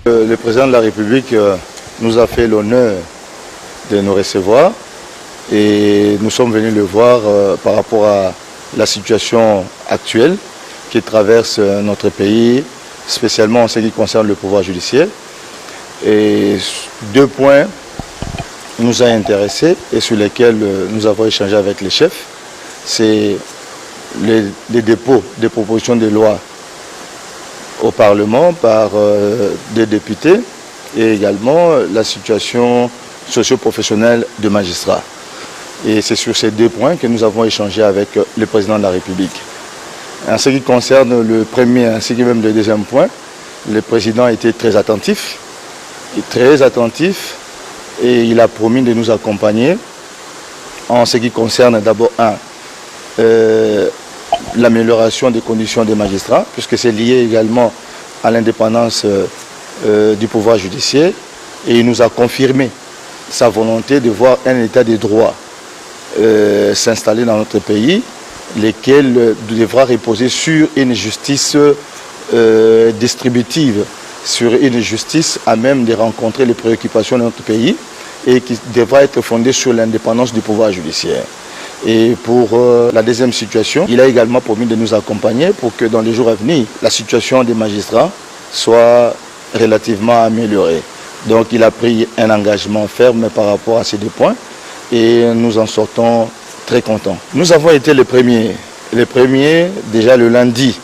Le président de la République nous a fait l'honneur de nous recevoir et nous sommes venus le voir par rapport à la situation actuelle qui traverse notre pays, spécialement en ce qui concerne le pouvoir judiciaire. Et 2 points nous ont intéressés et sur lesquels nous avons échangé avec les chefs. C'est les dépôts des propositions de loi au Parlement par des députés et également la situation socio-professionnelle des magistrats. Et c'est sur ces 2 points que nous avons échangé avec le président de la République. En ce qui concerne le premier ainsi que même le deuxième point, le président a été très attentif et il a promis de nous accompagner en ce qui concerne d'abord l'amélioration des conditions des magistrats, puisque c'est lié également à l'indépendance du pouvoir judiciaire, et il nous a confirmé sa volonté de voir un état de droit s'installer dans notre pays, lequel devra reposer sur une justice distributive, sur une justice à même de rencontrer les préoccupations de notre pays et qui devra être fondée sur l'indépendance du pouvoir judiciaire. Et pour la deuxième situation, il a également promis de nous accompagner pour que dans les jours à venir, la situation des magistrats soit relativement améliorée. Donc il a pris un engagement ferme par rapport à ces 2 points et nous en sortons très contents. Nous avons été les premiers déjà le lundi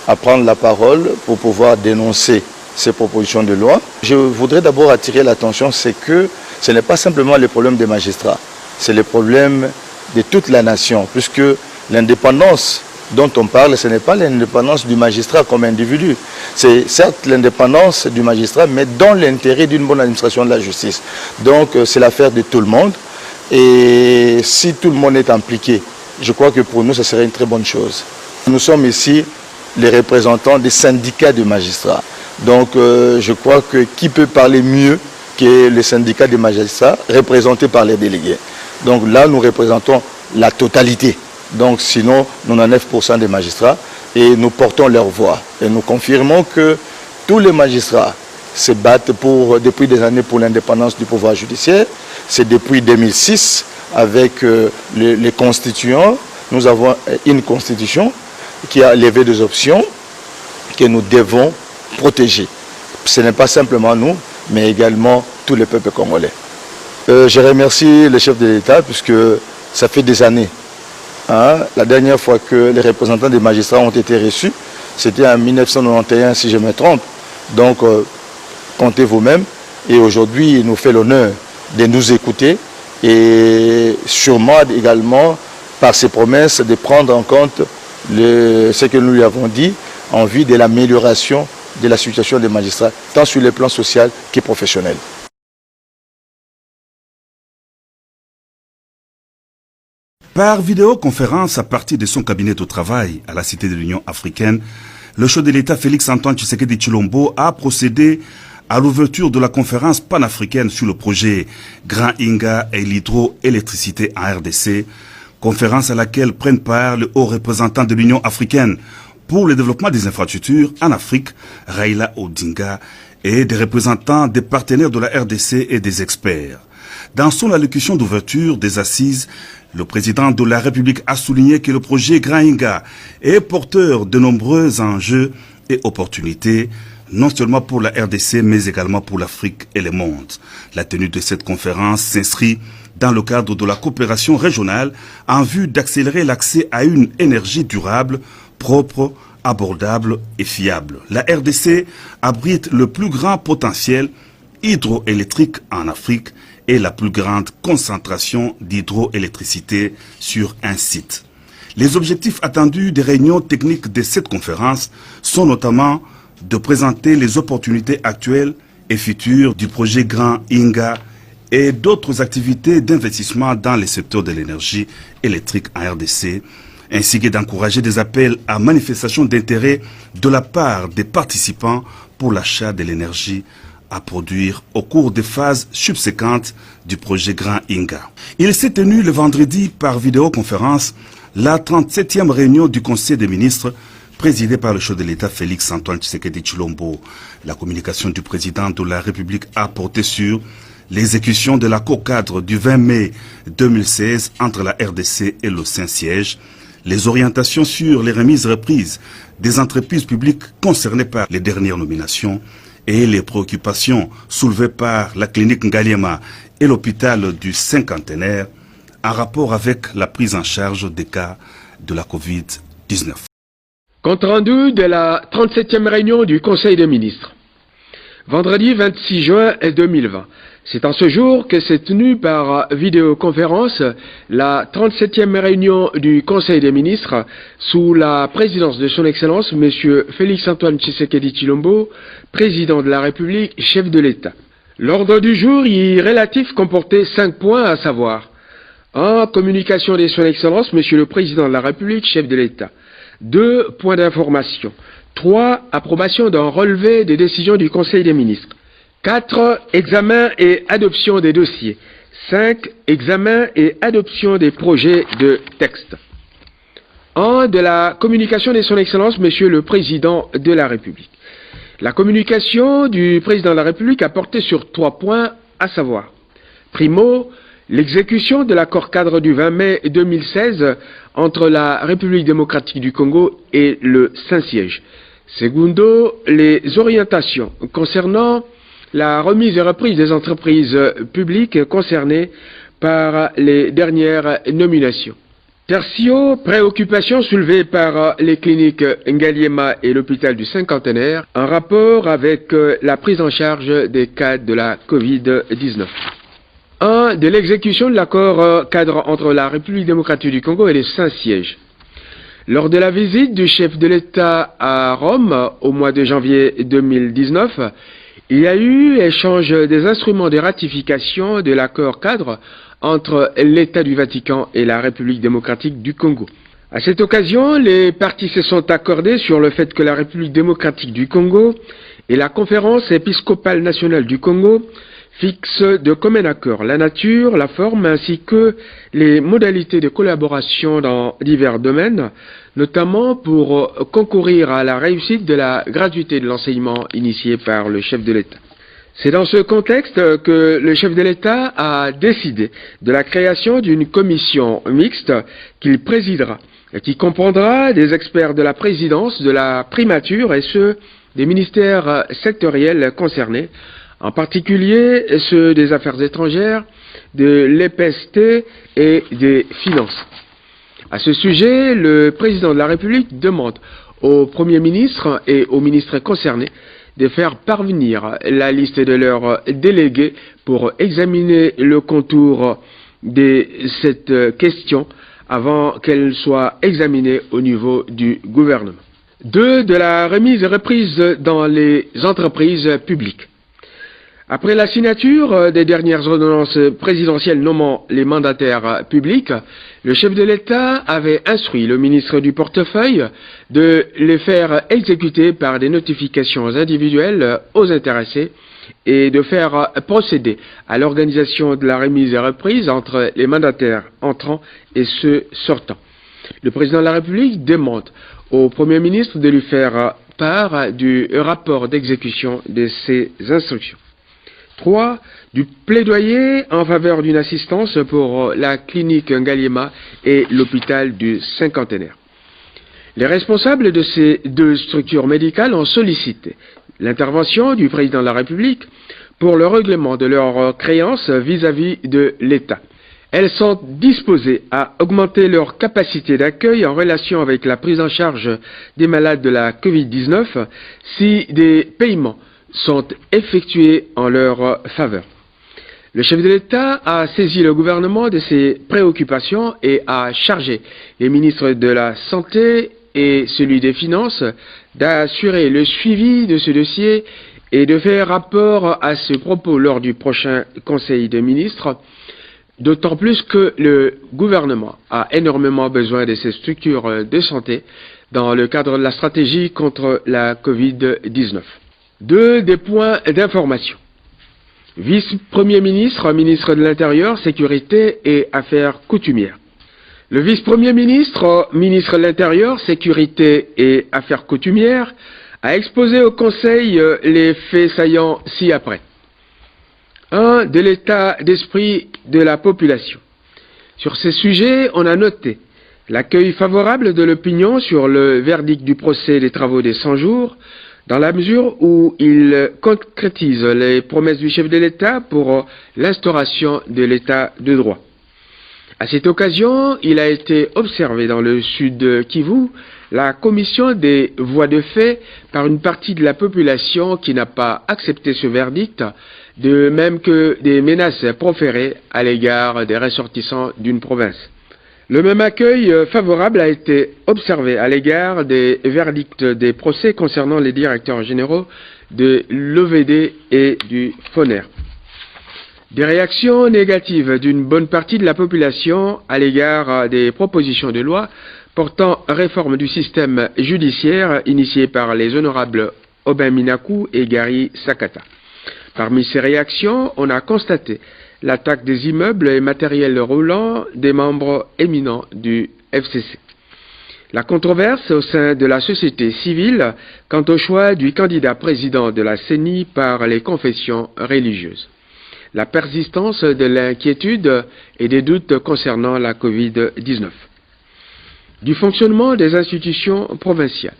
à prendre la parole pour pouvoir dénoncer ces propositions de loi. Je voudrais d'abord attirer l'attention, c'est que ce n'est pas simplement le problème des magistrats, c'est le problème de toute la nation, puisque l'indépendance dont on parle, ce n'est pas l'indépendance du magistrat comme individu. C'est certes l'indépendance du magistrat, mais dans l'intérêt d'une bonne administration de la justice. Donc c'est l'affaire de tout le monde. Et si tout le monde est impliqué, je crois que pour nous, ce serait une très bonne chose. Nous sommes ici les représentants des syndicats de magistrats. Donc je crois que qui peut parler mieux que les syndicats des magistrats représentés par les délégués. Donc là, nous représentons la totalité. Donc sinon, 99% des magistrats et nous portons leur voix. Et nous confirmons que tous les magistrats se battent depuis des années pour l'indépendance du pouvoir judiciaire. C'est depuis 2006 avec les constituants. Nous avons une constitution qui a levé des options que nous devons protéger. Ce n'est pas simplement nous, mais également tous les peuples congolais. Je remercie le chef de l'État puisque ça fait des années. La dernière fois que les représentants des magistrats ont été reçus, c'était en 1991 si je me trompe. Donc comptez vous-même. Et aujourd'hui, il nous fait l'honneur de nous écouter et sûrement également par ses promesses de prendre en compte ce que nous lui avons dit en vue de l'amélioration de la situation des magistrats, tant sur le plan social que professionnel. Par vidéoconférence à partir de son cabinet de travail à la Cité de l'Union africaine, le chef de l'État Félix-Antoine Tshisekedi Tshilombo a procédé à l'ouverture de la conférence panafricaine sur le projet Grand Inga et l'hydroélectricité en RDC, conférence à laquelle prennent part le haut représentant de l'Union africaine pour le développement des infrastructures en Afrique, Raila Odinga, et des représentants des partenaires de la RDC et des experts. Dans son allocution d'ouverture des assises, le président de la République a souligné que le projet Grand Inga est porteur de nombreux enjeux et opportunités, non seulement pour la RDC, mais également pour l'Afrique et le monde. La tenue de cette conférence s'inscrit dans le cadre de la coopération régionale en vue d'accélérer l'accès à une énergie durable, propre, abordable et fiable. La RDC abrite le plus grand potentiel hydroélectrique en Afrique et la plus grande concentration d'hydroélectricité sur un site. Les objectifs attendus des réunions techniques de cette conférence sont notamment de présenter les opportunités actuelles et futures du projet Grand Inga et d'autres activités d'investissement dans les secteurs de l'énergie électrique en RDC, ainsi que d'encourager des appels à manifestation d'intérêt de la part des participants pour l'achat de l'énergie à produire au cours des phases subséquentes du projet Grand Inga. Il s'est tenu le vendredi par vidéoconférence la 37e réunion du Conseil des ministres présidée par le chef de l'État Félix Antoine Tshisekedi Tshilombo. La communication du président de la République a porté sur l'exécution de l'accord cadre du 20 mai 2016 entre la RDC et le Saint-Siège, les orientations sur les remises-reprises des entreprises publiques concernées par les dernières nominations et les préoccupations soulevées par la clinique Ngaliema et l'hôpital du Cinquantenaire en rapport avec la prise en charge des cas de la Covid-19. Compte rendu de la 37e réunion du Conseil des ministres. Vendredi 26 juin 2020. C'est en ce jour que s'est tenue par vidéoconférence la 37e réunion du Conseil des ministres sous la présidence de son Excellence M. Félix Antoine Tshisekedi Tshilombo, président de la République, chef de l'État. L'ordre du jour y relatif comportait 5 points, à savoir 1. Communication de son Excellence M. le Président de la République, chef de l'État. 2. Points d'information. 3. Approbation d'un relevé des décisions du Conseil des ministres. 4. Examen et adoption des dossiers. 5. Examen et adoption des projets de texte. 1. De la communication de son Excellence Monsieur le Président de la République. La communication du Président de la République a porté sur 3 points, à savoir primo, l'exécution de l'accord cadre du 20 mai 2016 entre la République démocratique du Congo et le Saint-Siège. Secondo, les orientations concernant la remise et reprise des entreprises publiques concernées par les dernières nominations. Tertio, préoccupations soulevées par les cliniques Ngaliema et l'hôpital du Cinquantenaire en rapport avec la prise en charge des cas de la Covid-19. 1. De l'exécution de l'accord cadre entre la République démocratique du Congo et le Saint-Siège. Lors de la visite du chef de l'État à Rome au mois de janvier 2019, il y a eu échange des instruments de ratification de l'accord cadre entre l'État du Vatican et la République démocratique du Congo. À cette occasion, les parties se sont accordées sur le fait que la République démocratique du Congo et la Conférence épiscopale nationale du Congo fixent de commun accord la nature, la forme ainsi que les modalités de collaboration dans divers domaines, notamment pour concourir à la réussite de la gratuité de l'enseignement initié par le chef de l'État. C'est dans ce contexte que le chef de l'État a décidé de la création d'une commission mixte qu'il présidera et qui comprendra des experts de la présidence, de la primature et ceux des ministères sectoriels concernés, en particulier ceux des Affaires étrangères, de l'EPST et des Finances. À ce sujet, le président de la République demande au Premier ministre et aux ministres concernés de faire parvenir la liste de leurs délégués pour examiner le contour de cette question avant qu'elle soit examinée au niveau du gouvernement. 2. De la remise et reprise dans les entreprises publiques. Après la signature des dernières ordonnances présidentielles nommant les mandataires publics, le chef de l'État avait instruit le ministre du portefeuille de les faire exécuter par des notifications individuelles aux intéressés et de faire procéder à l'organisation de la remise et reprise entre les mandataires entrants et ceux sortants. Le président de la République demande au Premier ministre de lui faire part du rapport d'exécution de ces instructions. 3. Du plaidoyer en faveur d'une assistance pour la clinique Ngaliema et l'hôpital du Cinquantenaire. Les responsables de ces 2 structures médicales ont sollicité l'intervention du président de la République pour le règlement de leurs créances vis-à-vis de l'État. Elles sont disposées à augmenter leur capacité d'accueil en relation avec la prise en charge des malades de la Covid-19 si des paiements sont effectués en leur faveur. Le chef de l'État a saisi le gouvernement de ses préoccupations et a chargé les ministres de la Santé et celui des Finances d'assurer le suivi de ce dossier et de faire rapport à ce propos lors du prochain Conseil des ministres, d'autant plus que le gouvernement a énormément besoin de ces structures de santé dans le cadre de la stratégie contre la Covid-19. 2. Des points d'information. Vice-premier ministre, ministre de l'Intérieur, Sécurité et Affaires coutumières. Le vice-premier ministre, ministre de l'Intérieur, Sécurité et Affaires coutumières, a exposé au Conseil les faits saillants ci-après. 1. De l'état d'esprit de la population. Sur ces sujets, on a noté l'accueil favorable de l'opinion sur le verdict du procès des travaux des 100 jours, dans la mesure où il concrétise les promesses du chef de l'État pour l'instauration de l'État de droit. À cette occasion, il a été observé dans le sud Kivu la commission des voies de fait par une partie de la population qui n'a pas accepté ce verdict, de même que des menaces proférées à l'égard des ressortissants d'une province. Le même accueil favorable a été observé à l'égard des verdicts des procès concernant les directeurs généraux de l'OVD et du FONER. Des réactions négatives d'une bonne partie de la population à l'égard des propositions de loi portant réforme du système judiciaire initiées par les honorables Aubin Minakou et Gary Sakata. Parmi ces réactions, on a constaté l'attaque des immeubles et matériels roulants des membres éminents du FCC. La controverse au sein de la société civile quant au choix du candidat président de la CENI par les confessions religieuses. La persistance de l'inquiétude et des doutes concernant la Covid-19. Du fonctionnement des institutions provinciales.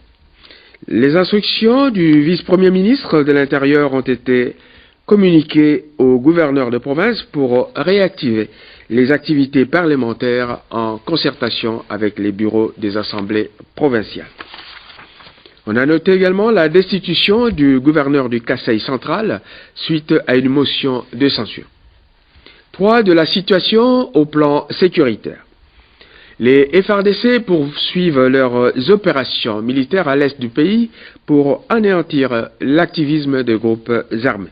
Les instructions du vice-premier ministre de l'Intérieur ont été communiquées au gouverneur de province pour réactiver les activités parlementaires en concertation avec les bureaux des assemblées provinciales. On a noté également la destitution du gouverneur du Kasaï central suite à une motion de censure. 3. De la situation au plan sécuritaire. Les FARDC poursuivent leurs opérations militaires à l'est du pays pour anéantir l'activisme de groupes armés.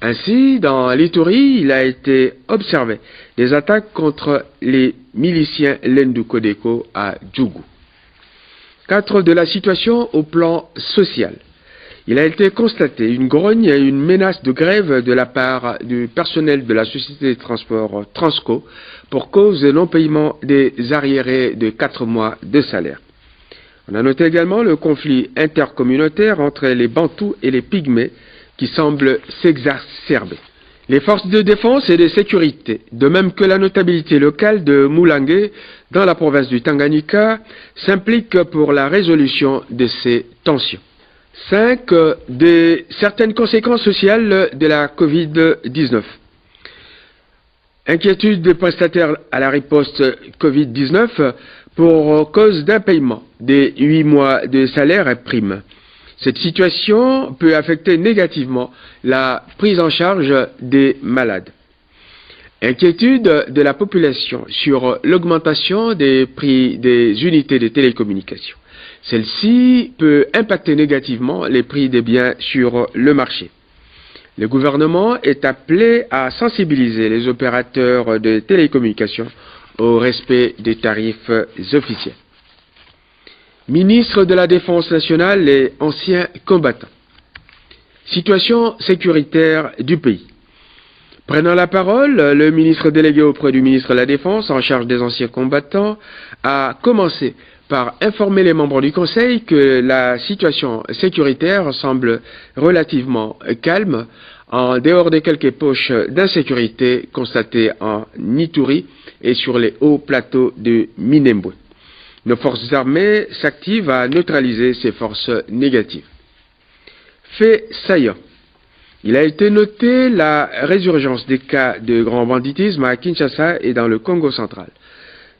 Ainsi, dans l'Ituri, il a été observé des attaques contre les miliciens Lendu Kodeko à Djougou. 4. De la situation au plan social. Il a été constaté une grogne et une menace de grève de la part du personnel de la société de transport Transco pour cause de non-paiement des arriérés de 4 mois de salaire. On a noté également le conflit intercommunautaire entre les Bantous et les Pygmées qui semble s'exacerber. Les forces de défense et de sécurité, de même que la notabilité locale de Moulangué, dans la province du Tanganyika, s'impliquent pour la résolution de ces tensions. 5. Certaines conséquences sociales de la Covid-19. Inquiétude des prestataires à la riposte Covid-19 pour cause d'impaiement des 8 mois de salaire et primes. Cette situation peut affecter négativement la prise en charge des malades. Inquiétude de la population sur l'augmentation des prix des unités de télécommunications. Celle-ci peut impacter négativement les prix des biens sur le marché. Le gouvernement est appelé à sensibiliser les opérateurs de télécommunications au respect des tarifs officiels. Ministre de la Défense nationale et anciens combattants. Situation sécuritaire du pays. Prenant la parole, le ministre délégué auprès du ministre de la Défense en charge des anciens combattants a commencé par informer les membres du Conseil que la situation sécuritaire semble relativement calme en dehors de quelques poches d'insécurité constatées en Ituri et sur les hauts plateaux de Minembwe. Nos forces armées s'activent à neutraliser ces forces négatives. Fait saillant. Il a été noté la résurgence des cas de grand banditisme à Kinshasa et dans le Congo central.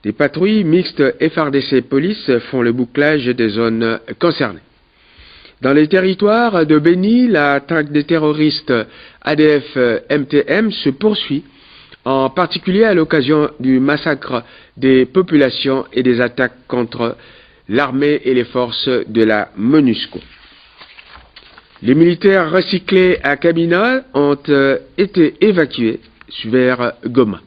Des patrouilles mixtes FARDC police font le bouclage des zones concernées. Dans les territoires de Beni, la traque des terroristes ADF-MTM se poursuit, en particulier à l'occasion du massacre des populations et des attaques contre l'armée et les forces de la MONUSCO. Les militaires recyclés à Kamina ont été évacués vers Goma.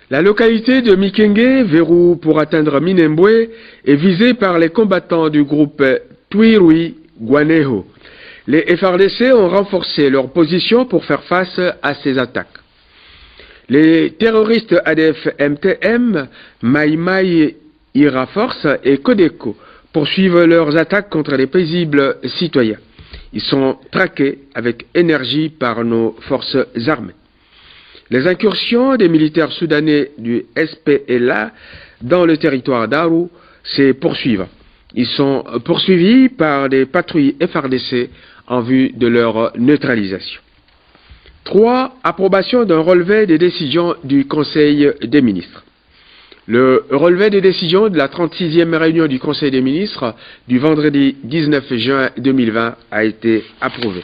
La localité de Mikenge, verrou pour atteindre Minembwe, est visée par les combattants du groupe Twirui Guaneho. Les FARDC ont renforcé leur position pour faire face à ces attaques. Les terroristes ADF-MTM, Maï Ira Force et Codeco poursuivent leurs attaques contre les paisibles citoyens. Ils sont traqués avec énergie par nos forces armées. Les incursions des militaires soudanais du SPLA dans le territoire d'Aru se poursuivent. Ils sont poursuivis par des patrouilles FARDC en vue de leur neutralisation. 3. Approbation d'un relevé des décisions du Conseil des ministres. Le relevé des décisions de la 36e réunion du Conseil des ministres du vendredi 19 juin 2020 a été approuvé.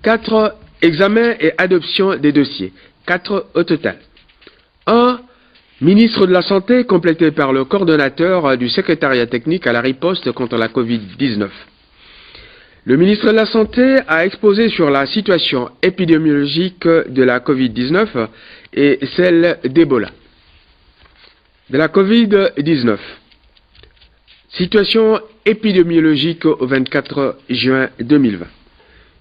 4. Examen et adoption des dossiers. 4 au total. 1. Ministre de la Santé, complété par le coordonnateur du secrétariat technique à la riposte contre la Covid-19. Le ministre de la Santé a exposé sur la situation épidémiologique de la Covid-19 et celle d'Ebola. De la Covid-19. Situation épidémiologique au 24 juin 2020.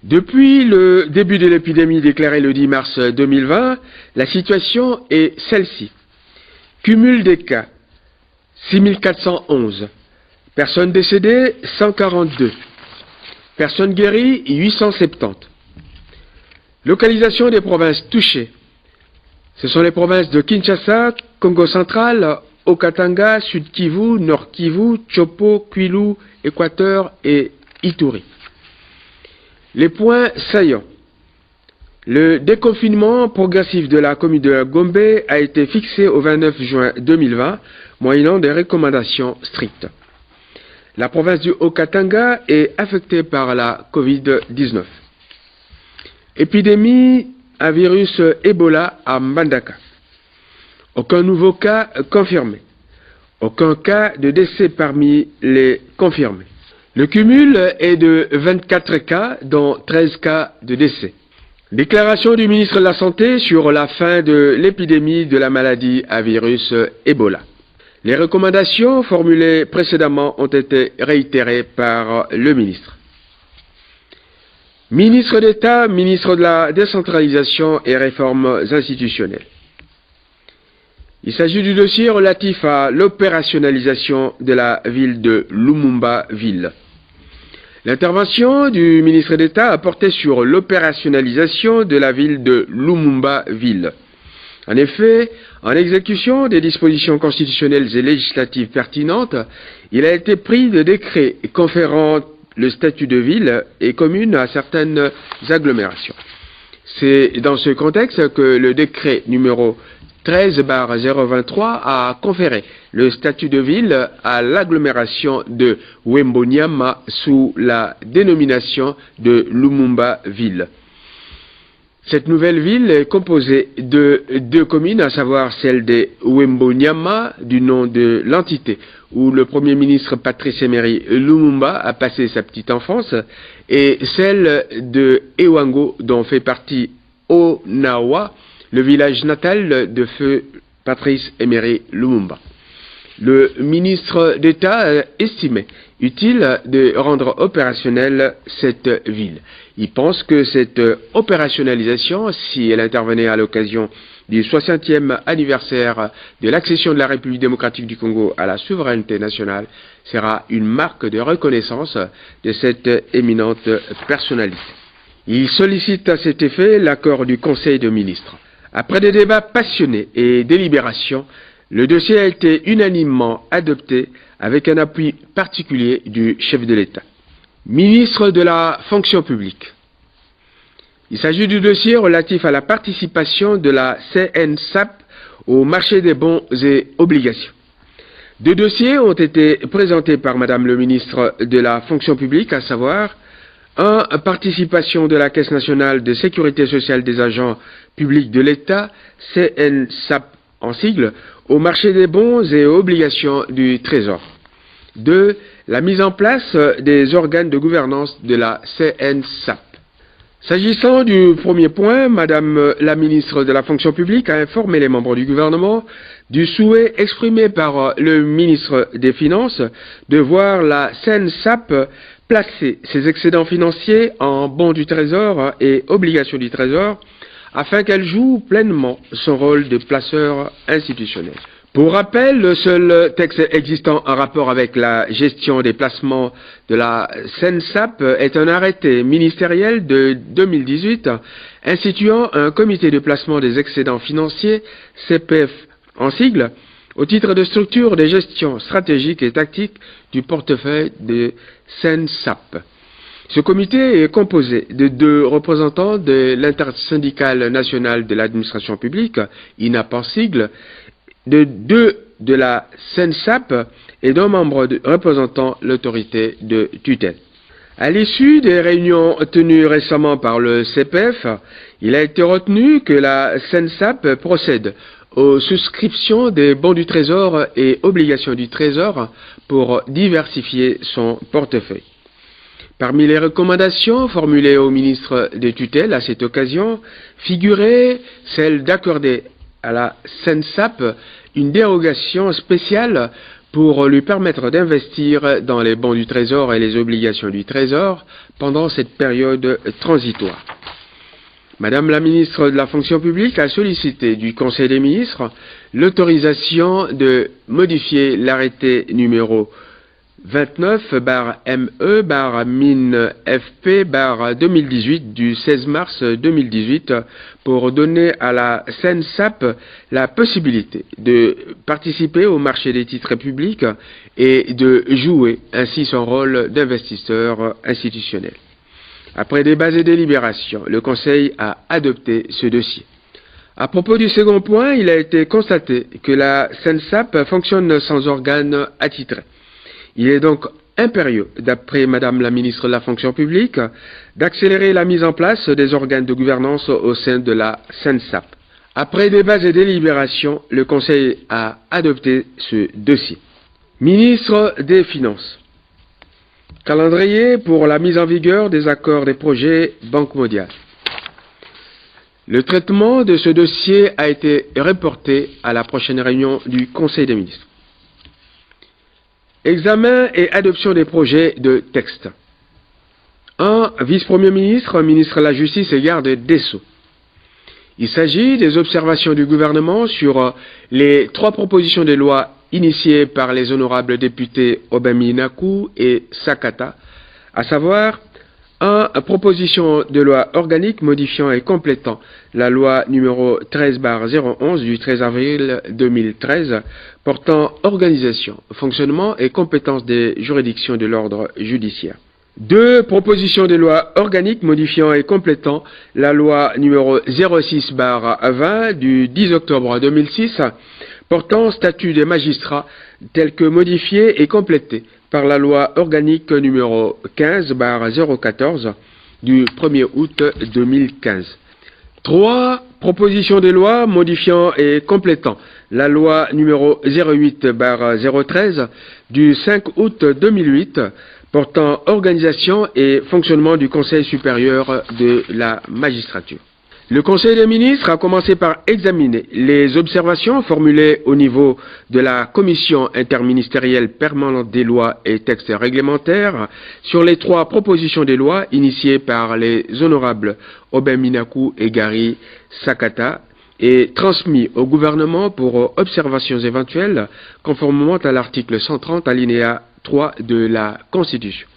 Depuis le début de l'épidémie déclarée le 10 mars 2020, la situation est celle-ci. Cumul des cas, 6411. Personnes décédées, 142. Personnes guéries, 870. Localisation des provinces touchées. Ce sont les provinces de Kinshasa, Congo central, Haut-Katanga, Sud-Kivu, Nord-Kivu, Chopo, Kwilu, Équateur et Ituri. Les points saillants. Le déconfinement progressif de la commune de Gombe a été fixé au 29 juin 2020, moyennant des recommandations strictes. La province du Haut-Katanga est affectée par la Covid-19. Épidémie à virus Ebola à Mbandaka. Aucun nouveau cas confirmé. Aucun cas de décès parmi les confirmés. Le cumul est de 24 cas, dont 13 cas de décès. Déclaration du ministre de la Santé sur la fin de l'épidémie de la maladie à virus Ebola. Les recommandations formulées précédemment ont été réitérées par le ministre. Ministre d'État, ministre de la Décentralisation et Réformes institutionnelles. Il s'agit du dossier relatif à l'opérationnalisation de la ville de Lumumba-Ville. L'intervention du ministre d'État a porté sur l'opérationnalisation de la ville de Lumumba-Ville. En effet, en exécution des dispositions constitutionnelles et législatives pertinentes, il a été pris de décrets conférant le statut de ville et commune à certaines agglomérations. C'est dans ce contexte que le décret numéro 13/023 a conféré le statut de ville à l'agglomération de Wembonyama sous la dénomination de Lumumba-Ville. Cette nouvelle ville est composée de 2 communes, à savoir celle de Wembonyama, du nom de l'entité où le Premier ministre Patrice Emery Lumumba a passé sa petite enfance, et celle de Ewango, dont fait partie Onawa, le village natal de feu Patrice Emery Lumumba. Le ministre d'État estimait utile de rendre opérationnelle cette ville. Il pense que cette opérationnalisation, si elle intervenait à l'occasion du 60e anniversaire de l'accession de la République démocratique du Congo à la souveraineté nationale, sera une marque de reconnaissance de cette éminente personnalité. Il sollicite à cet effet l'accord du Conseil des ministres. Après des débats passionnés et délibérations, le dossier a été unanimement adopté avec un appui particulier du chef de l'État. Ministre de la fonction publique. Il s'agit du dossier relatif à la participation de la CNSAP au marché des bons et obligations. 2 dossiers ont été présentés par Madame le ministre de la fonction publique, à savoir 1. Participation de la Caisse nationale de sécurité sociale des agents publics de l'État, CNSAP en sigle, au marché des bons et obligations du Trésor. 2. La mise en place des organes de gouvernance de la CNSAP. S'agissant du premier point, Madame la ministre de la fonction publique a informé les membres du gouvernement du souhait exprimé par le ministre des Finances de voir la CNSAP placer ses excédents financiers en bons du Trésor et obligations du Trésor afin qu'elle joue pleinement son rôle de placeur institutionnel. Pour rappel, le seul texte existant en rapport avec la gestion des placements de la SENSAP est un arrêté ministériel de 2018 instituant un comité de placement des excédents financiers, CPF en sigle, au titre de structure de gestion stratégique et tactique du portefeuille de SENSAP. Ce comité est composé de 2 représentants de l'intersyndicale nationale de l'administration publique, INAP en sigle, de 2 de la SENSAP et d'un membre représentant l'autorité de tutelle. À l'issue des réunions tenues récemment par le CPF, il a été retenu que la SENSAP procède aux souscriptions des bons du Trésor et obligations du Trésor pour diversifier son portefeuille. Parmi les recommandations formulées au ministre des tutelles à cette occasion, figurait celle d'accorder à la SENSAP une dérogation spéciale pour lui permettre d'investir dans les bons du Trésor et les obligations du Trésor pendant cette période transitoire. Madame la ministre de la fonction publique a sollicité du Conseil des ministres l'autorisation de modifier l'arrêté numéro 29/ME/MIN-FP/2018 du 16 mars 2018 pour donner à la SENSAP la possibilité de participer au marché des titres publics et de jouer ainsi son rôle d'investisseur institutionnel. Après débats et délibérations, le Conseil a adopté ce dossier. À propos du second point, il a été constaté que la SENSAP fonctionne sans organe attitré. Il est donc impérieux, d'après Madame la ministre de la fonction publique, d'accélérer la mise en place des organes de gouvernance au sein de la SENSAP. Après débats et délibérations, le Conseil a adopté ce dossier. Ministre des Finances. Calendrier pour la mise en vigueur des accords des projets Banque mondiale. Le traitement de ce dossier a été reporté à la prochaine réunion du Conseil des ministres. Examen et adoption des projets de texte. 1. Vice-premier ministre, ministre de la Justice et garde des Sceaux. Il s'agit des observations du gouvernement sur les 3 propositions de loi initiées par les honorables députés Obemi-Nakou et Sakata, à savoir 1. Proposition de loi organique modifiant et complétant la loi numéro 13/011 du 13 avril 2013 portant organisation, fonctionnement et compétences des juridictions de l'ordre judiciaire. 2. Proposition de loi organique modifiant et complétant la loi numéro 06/20 du 10 octobre 2006 portant statut des magistrats tel que modifié et complété par la loi organique numéro 15/014 du 1er août 2015. 3. Proposition de loi modifiant et complétant la loi numéro 08/013 du 5 août 2008 portant organisation et fonctionnement du Conseil supérieur de la magistrature. Le Conseil des ministres a commencé par examiner les observations formulées au niveau de la Commission interministérielle permanente des lois et textes réglementaires sur les 3 propositions de loi initiées par les honorables Obemi-Nakou et Gary Sakata et transmis au gouvernement pour observations éventuelles conformément à l'article 130 alinéa 3 de la Constitution.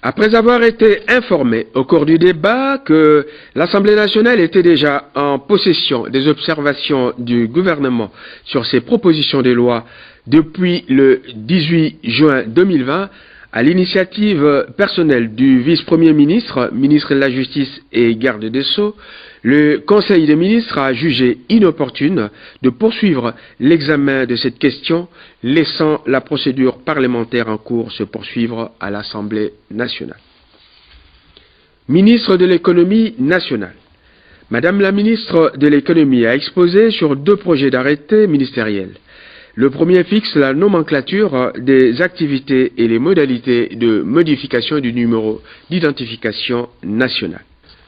Après avoir été informé au cours du débat que l'Assemblée nationale était déjà en possession des observations du gouvernement sur ces propositions de loi depuis le 18 juin 2020, à l'initiative personnelle du vice-premier ministre, ministre de la Justice et garde des Sceaux, le Conseil des ministres a jugé inopportune de poursuivre l'examen de cette question, laissant la procédure parlementaire en cours se poursuivre à l'Assemblée nationale. Ministre de l'économie nationale. Madame la ministre de l'économie a exposé sur 2 projets d'arrêté ministériels. Le premier fixe la nomenclature des activités et les modalités de modification du numéro d'identification nationale.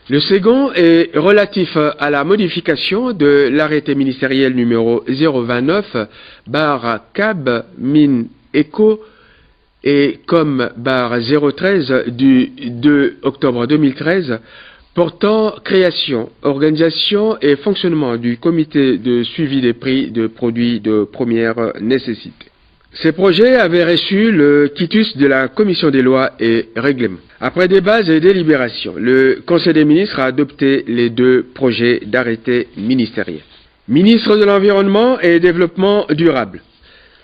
Le second est relatif à la modification de l'arrêté ministériel numéro 029/CAB-MIN-ECO et COM/013 du 2 octobre 2013 portant création, organisation et fonctionnement du comité de suivi des prix de produits de première nécessité. Ces projets avaient reçu le quitus de la Commission des lois et règlements. Après débat et délibération, le Conseil des ministres a adopté les 2 projets d'arrêté ministériel. Ministre de l'Environnement et Développement durable.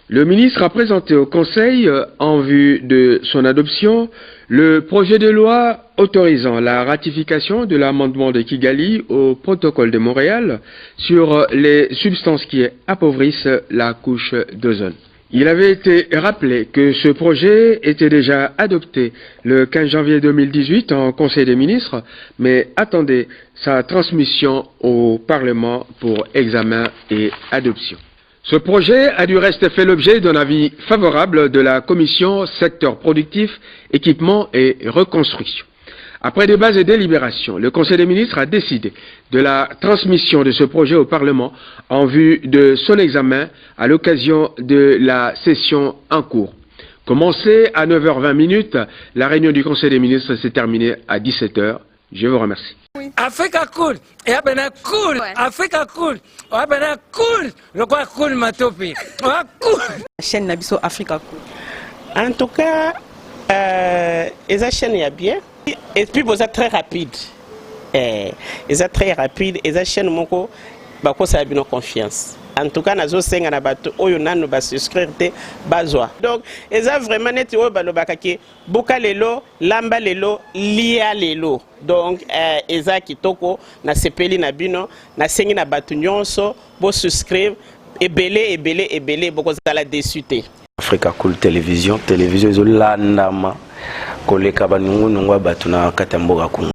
Le ministre a présenté au Conseil, en vue de son adoption, le projet de loi autorisant la ratification de l'amendement de Kigali au protocole de Montréal sur les substances qui appauvrissent la couche d'ozone. Il avait été rappelé que ce projet était déjà adopté le 15 janvier 2018 en Conseil des ministres, mais attendait sa transmission au Parlement pour examen et adoption. Ce projet a du reste fait l'objet d'un avis favorable de la Commission secteur productif, équipement et reconstruction. Après débat et délibération, le Conseil des ministres a décidé de la transmission de ce projet au Parlement en vue de son examen à l'occasion de la session en cours. Commencée à 9h20, la réunion du Conseil des ministres s'est terminée à 17h. Je vous remercie. Africa cool, et abena cool, Africa cool, abena cool, le quoi cool matopi, cool. Chaîne Nabiso Africa cool. En tout cas, les chaînes y a bien. Et puis vous êtes très rapide. Ils sont très rapides. Les chaînes moko, bako ça a bien confiance. En tout cas, nazo senga na bato oyo nanu ba souscrire te bazwa. Donc, ils ont vraiment neti oyo balobaka ke boka lelo, lamba lelo, lia lelo. Donc, ils ont kitoko na sepeli na bino, na sengi na bato nyonso, bo souscrire ebele boko zala desute. Africa Cool Télévision izo landama koleka banungu nungwa bato na katamboka kungu.